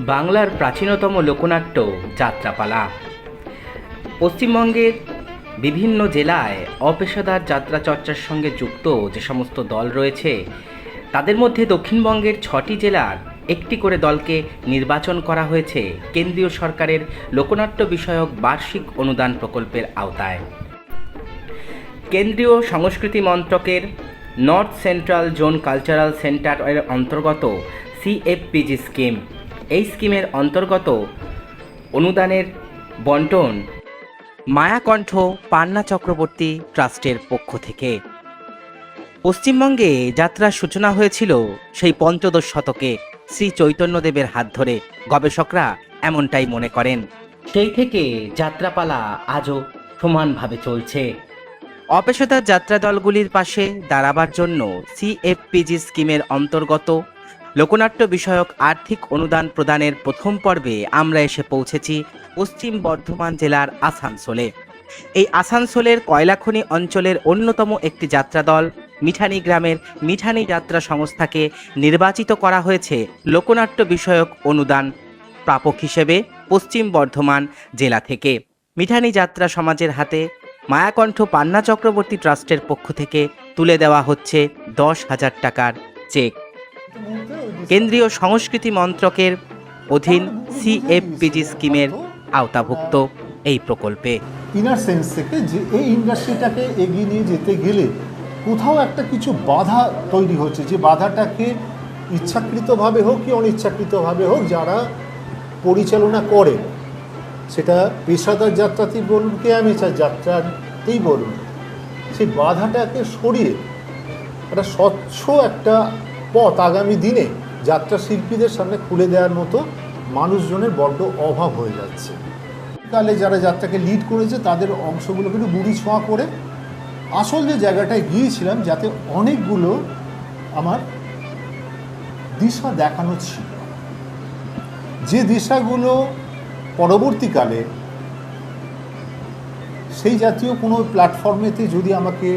বাংলার প্রাচীনতম লোকনাট্য যাত্রাপালা। পশ্চিমবঙ্গের বিভিন্ন জেলায় অপেশাদার যাত্রা চর্চার সঙ্গে যুক্ত যে সমস্ত দল রয়েছে, তাদের মধ্যে দক্ষিণবঙ্গের 6টি জেলার একটি করে দলকে নির্বাচন করা হয়েছে কেন্দ্রীয় সরকারের লোকনাট্য বিষয়ক বার্ষিক অনুদান প্রকল্পের আওতায়। কেন্দ্রীয় সংস্কৃতি মন্ত্রকের নর্থ সেন্ট্রাল জোন কালচারাল সেন্টারের অন্তর্গত CFPG স্কিম, এই স্কিমের অন্তর্গত অনুদানের বন্টন মায়াকণ্ঠ পান্না চক্রবর্তী ট্রাস্টের পক্ষ থেকে। পশ্চিমবঙ্গে যাত্রার সূচনা হয়েছিল সেই পঞ্চদশ শতকে শ্রী চৈতন্যদেবের হাত ধরে, গবেষকরা এমনটাই মনে করেন। সেই থেকে যাত্রাপালা আজও সমানভাবে চলছে। অপেশাদার যাত্রা দলগুলির পাশে দাঁড়াবার জন্য CFPG স্কিমের অন্তর্গত লোকনাট্য বিষয়ক আর্থিক অনুদান প্রদানের প্রথম পর্বে আমরা এসে পৌঁছেছি পশ্চিম বর্ধমান জেলার আসানসোলে। এই আসানসোলের কয়লাখনি অঞ্চলের অন্যতম একটি যাত্রা দল মিঠানি গ্রামের মিঠানি যাত্রা সংস্থাকে নির্বাচিত করা হয়েছে লোকনাট্য বিষয়ক অনুদান প্রাপক হিসেবে পশ্চিম বর্ধমান জেলা থেকে। মিঠানি যাত্রা সমাজের হাতে মায়াকণ্ঠ পান্না চক্রবর্তী ট্রাস্টের পক্ষ থেকে তুলে দেওয়া হচ্ছে 10,000 টাকার চেক। কেন্দ্রীয় সংস্কৃতি মন্ত্রকের অধীন CFPG স্কিমের আওতাভুক্ত এই প্রকল্পে ইনার সেন্স থেকে যে এই ইন্ডাস্ট্রিটাকে এগিয়ে নিয়ে যেতে গেলে কোথাও একটা কিছু বাধা তৈরি হচ্ছে, যে বাধাটাকে ইচ্ছাকৃতভাবে হোক কি অনিচ্ছাকৃতভাবে হোক যারা পরিচালনা করে, সেটা পেশাদার যাত্রাতেই বলুন কি অ্যামেচার যাত্রাতেই বলুন, সেই বাধাটাকে সরিয়ে একটা স্বচ্ছ একটা পথ আগামী দিনে যাত্রা শিল্পীদের সামনে খুলে দেওয়ার মতো মানুষজনের বড্ড অভাব হয়ে যাচ্ছে। তাহলে যারা যাত্রাকে লিড করেছে তাদের অংশগুলোকে একটু বুড়ি ছোঁয়া করে আসল যে জায়গাটায় গিয়েছিলাম, যাতে অনেকগুলো আমার দিশা দেখানো ছিল, যে দিশাগুলো পরবর্তীকালে সেই জাতীয় কোনো প্ল্যাটফর্মেতে যদি আমাকে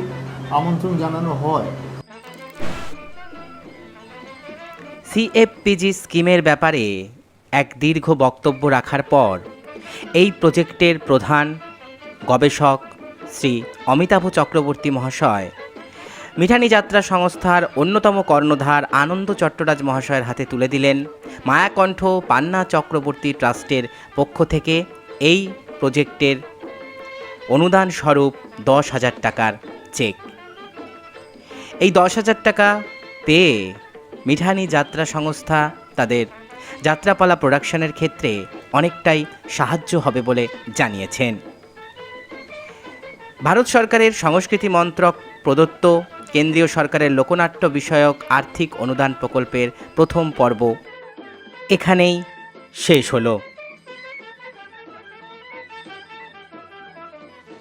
আমন্ত্রণ জানানো হয়। CFPG স্কিমের ব্যাপারে এক দীর্ঘ বক্তব্য রাখার পর এই প্রজেক্টের প্রধান গবেষক শ্রী অমিতাভ চক্রবর্তী মহাশয় মিঠানি যাত্রা সংস্থার অন্যতম কর্ণধার আনন্দ চট্টরাজ মহাশয়ের হাতে তুলে দিলেন মায়াকণ্ঠ পান্না চক্রবর্তী ট্রাস্টের পক্ষ থেকে এই প্রজেক্টের অনুদান স্বরূপ 10,000 টাকার চেক। এই 10,000 টাকা পেয়ে মিঠানি যাত্রা সংস্থা তাদের যাত্রাপালা প্রোডাকশনের ক্ষেত্রে অনেকটাই সাহায্য হবে বলে জানিয়েছেন। ভারত সরকারের সংস্কৃতি মন্ত্রক প্রদত্ত কেন্দ্রীয় সরকারের লোকনাট্য বিষয়ক আর্থিক অনুদান প্রকল্পের প্রথম পর্ব এখানেই শেষ হলো।